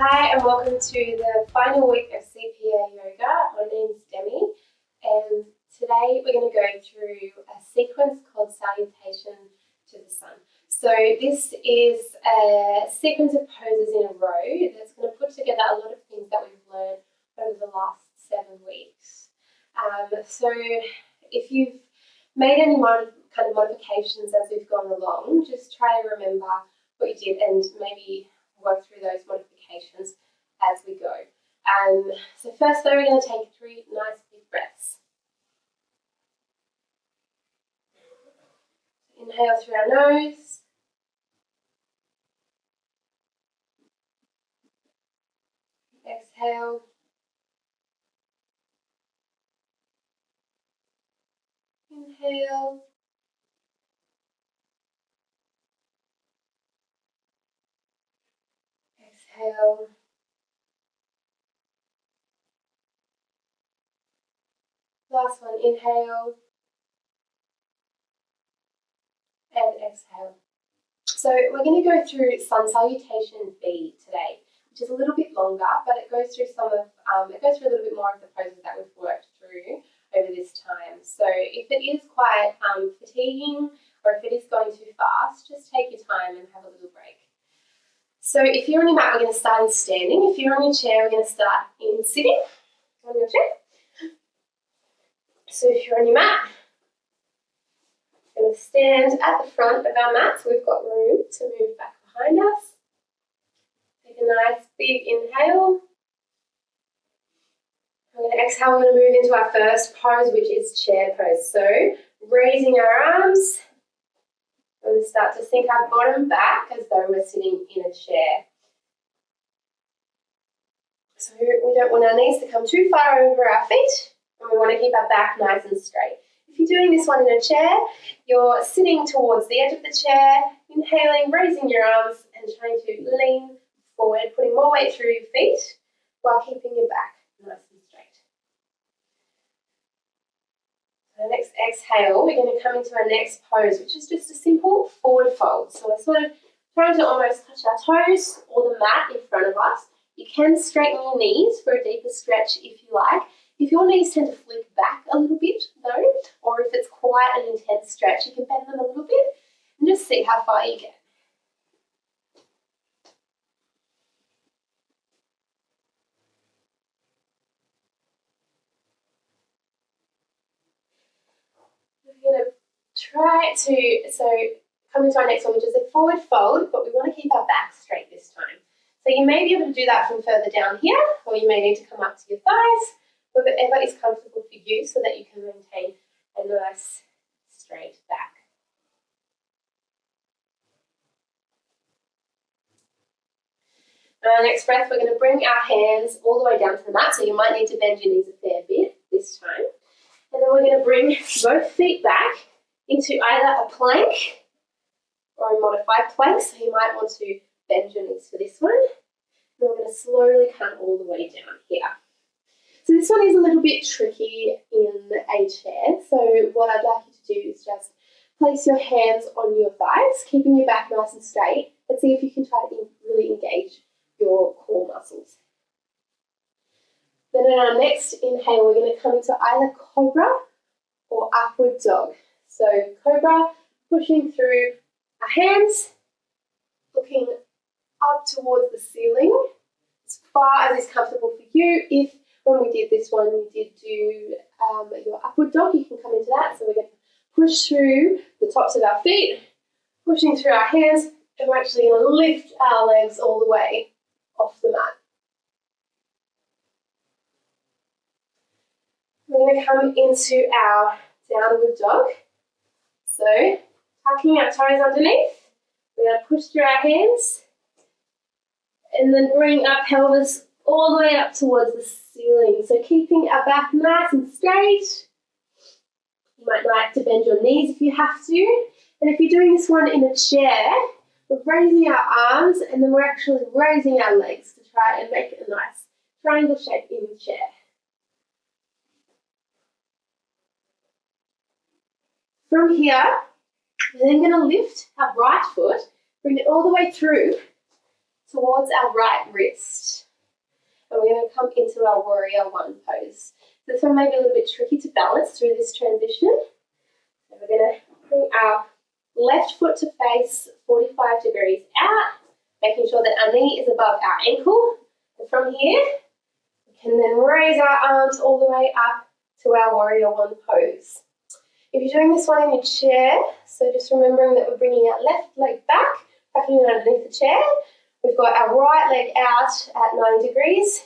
Hi and welcome to the final week of CPA Yoga. My name is Demmi and today we're going to go through a sequence called Salutation to the Sun. So this is a sequence of poses in a row that's going to put together a lot of things that we've learned over the last 7 weeks. So if you've made any kind of modifications as we've gone along, just try to remember what you did and maybe work through those modifications as we go. So first though, we're going to take 3 nice big breaths. Inhale through our nose. Exhale. Inhale. Exhale. Last one, inhale. And exhale. So we're going to go through Sun Salutation B today, which is a little bit longer, but it goes through it goes through a little bit more of the poses that we've worked through over this time. So if it is quite fatiguing or if it is going too fast, just take your time and have a little break. So if you're on your mat, we're going to start in standing. If you're on your chair, we're going to start in sitting on your chair. So if you're on your mat, we're going to stand at the front of our mat so we've got room to move back behind us. Take a nice big inhale. We're going to exhale, we're going to move into our first pose, which is chair pose. So raising our arms. We're going to start to sink our bottom back as though we're sitting in a chair. So we don't want our knees to come too far over our feet, and we want to keep our back nice and straight. If you're doing this one in a chair, you're sitting towards the edge of the chair, inhaling, raising your arms and trying to lean forward, putting more weight through your feet while keeping your back nice and straight. The next exhale, we're going to come into our next pose, which is just a simple forward fold. So we're sort of trying to almost touch our toes or the mat in front of us. You can straighten your knees for a deeper stretch if you like. If your knees tend to flick back a little bit though, or if it's quite an intense stretch, you can bend them a little bit and just see how far you get. We're going to try to, come into our next one, which is a forward fold, but we want to keep our back straight this time. So you may be able to do that from further down here, or you may need to come up to your thighs, whatever is comfortable for you so that you can maintain a nice straight back. Our next breath, we're going to bring our hands all the way down to the mat, so you might need to bend your knees a fair bit this time. And then we're going to bring both feet back into either a plank or a modified plank, so you might want to bend your knees for this one. And we're going to slowly come all the way down here. So this one is a little bit tricky in a chair, so what I'd like you to do is just place your hands on your thighs, keeping your back nice and straight, and see if you can try to really engage your core muscles. Then in our next inhale, we're going to come into either Cobra or Upward Dog. So Cobra, pushing through our hands, looking up towards the ceiling, as far as is comfortable for you. If when we did this one, you did do your Upward Dog, you can come into that. So we're going to push through the tops of our feet, pushing through our hands, and we're actually going to lift our legs all the way off the mat. We're going to come into our Downward Dog. So tucking our toes underneath, we're going to push through our hands and then bring our pelvis all the way up towards the ceiling. So keeping our back nice and straight. You might like to bend your knees if you have to. And if you're doing this one in a chair, we're raising our arms and then we're actually raising our legs to try and make it a nice triangle shape in the chair. From here, we're then going to lift our right foot, bring it all the way through towards our right wrist. And we're going to come into our warrior one pose. This one may be a little bit tricky to balance through this transition. So we're going to bring our left foot to face 45 degrees out, making sure that our knee is above our ankle. And from here, we can then raise our arms all the way up to our warrior one pose. If you're doing this one in your chair, so just remembering that we're bringing our left leg back, tucking it underneath the chair. We've got our right leg out at 90 degrees.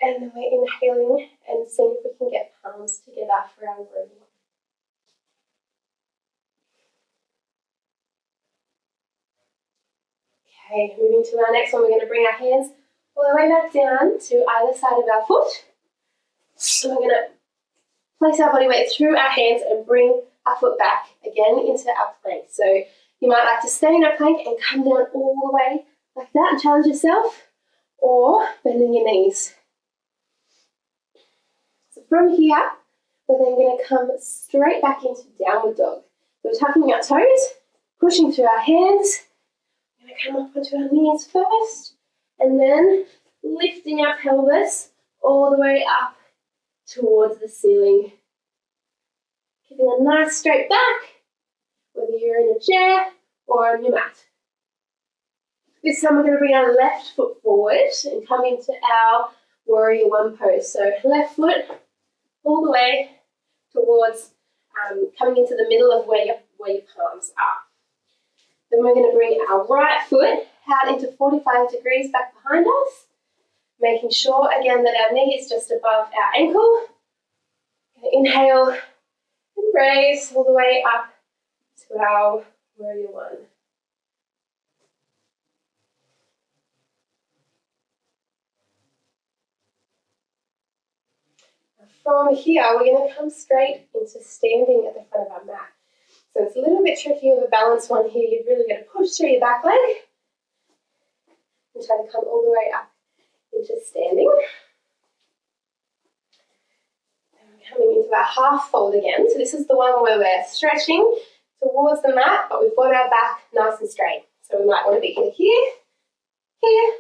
And then we're inhaling and seeing if we can get palms together for our warrior one. Okay, moving to our next one, we're going to bring our hands all the way back down to either side of our foot. So we're going to place our body weight through our hands and bring our foot back again into our plank. So you might like to stay in a plank and come down all the way like that and challenge yourself, or bending your knees. So from here, we're then going to come straight back into downward dog. So we're tucking our toes, pushing through our hands. We're going to come up onto our knees first, and then lifting our pelvis all the way up towards the ceiling. Keeping a nice straight back, whether you're in a chair or on your mat. This time we're going to bring our left foot forward and come into our warrior one pose. So left foot all the way towards coming into the middle of where your palms are. Then we're going to bring our right foot out into 45 degrees back behind us, making sure again that our knee is just above our ankle. Inhale and raise all the way up to our warrior one. From here, we're going to come straight into standing at the front of our mat. So it's a little bit tricky of a balance one here. You're really going to push through your back leg and try to come all the way up into standing. And we're coming into our half fold again. So this is the one where we're stretching towards the mat, but we've got our back nice and straight. So we might want to be either here, here,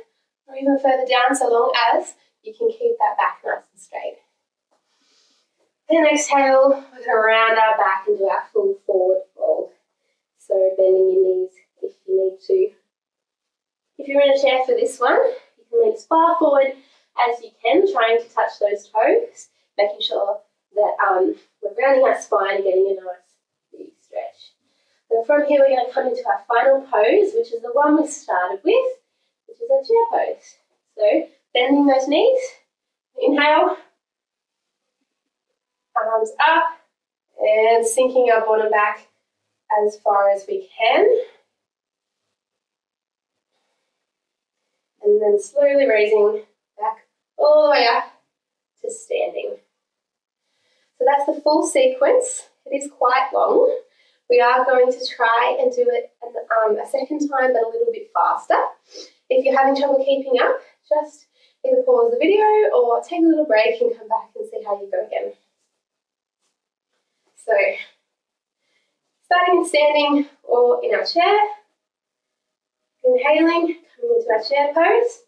or even further down, so long as you can keep that back nice and straight. Then exhale, we're going to round our back and do our full forward fold. So bending your knees if you need to. If you're in a chair for this one, you can lean as far forward as you can, trying to touch those toes, making sure that we're rounding our spine and getting a nice big stretch. Then from here, we're going to come into our final pose, which is the one we started with, which is our chair pose. So bending those knees, inhale, arms up, and sinking our bottom back as far as we can. And then slowly raising back all the way up to standing. So that's the full sequence. It is quite long. We are going to try and do it a second time, but a little bit faster. If you're having trouble keeping up, just either pause the video or take a little break and come back and see how you go again. So, starting in standing or in our chair, inhaling, coming into our chair pose,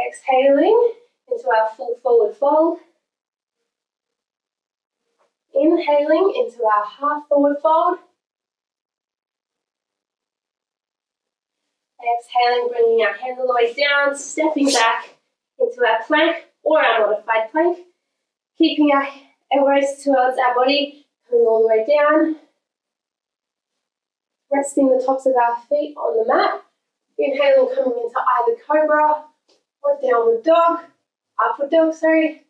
exhaling into our full forward fold, inhaling into our half forward fold, exhaling, bringing our hands all the way down, stepping back into our plank or our modified plank, keeping our elbows towards our body, coming all the way down, resting the tops of our feet on the mat, inhaling, coming into either Cobra or downward dog, upward dog, sorry.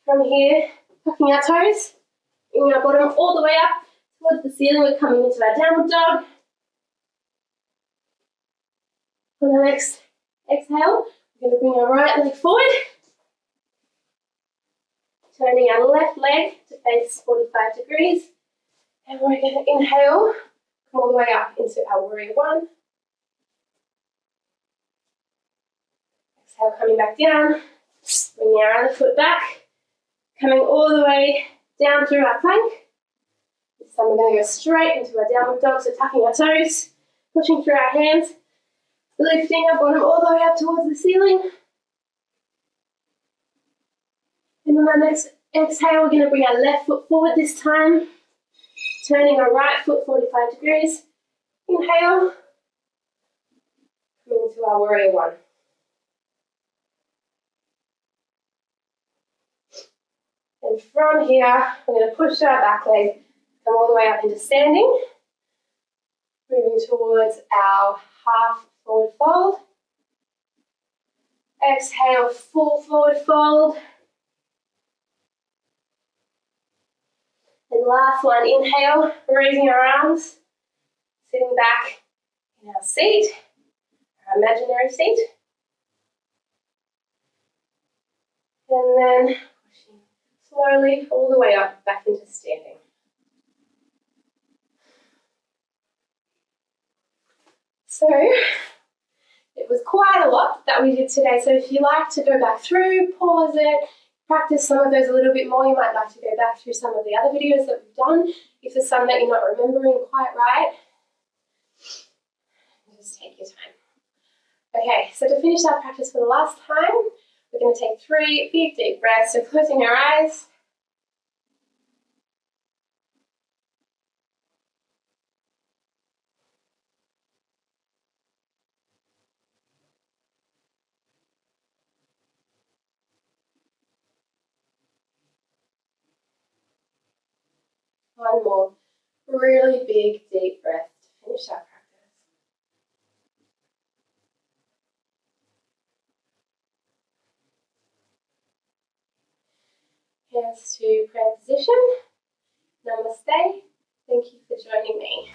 From here, tucking our toes, bringing our bottom all the way up towards the ceiling, we're coming into our downward dog. On the next exhale, we're going to bring our right leg forward, turning our left leg to face 45 degrees. And we're going to inhale, come all the way up into our warrior one. Exhale, coming back down, bringing our other foot back, coming all the way down through our plank. This time we're going to go straight into our downward dog, so tucking our toes, pushing through our hands, lifting our bottom all the way up towards the ceiling. And on our next exhale, we're going to bring our left foot forward this time, turning our right foot 45 degrees. Inhale, coming into our warrior one. And from here, we're going to push our back leg, come all the way up into standing, moving towards our half forward fold. Exhale, full forward fold. And last one, inhale, raising our arms, sitting back in our seat, our imaginary seat. And then pushing slowly all the way up, back into standing. So, it was quite a lot that we did today. So if you like to go back through, pause it, practice some of those a little bit more. You might like to go back through some of the other videos that we've done. If there's some that you're not remembering quite right, just take your time. Okay, so to finish our practice for the last time, we're going to take 3 big deep breaths. So closing our eyes. One more really big deep breath to finish our practice. Hands to prayer position. Namaste. Thank you for joining me.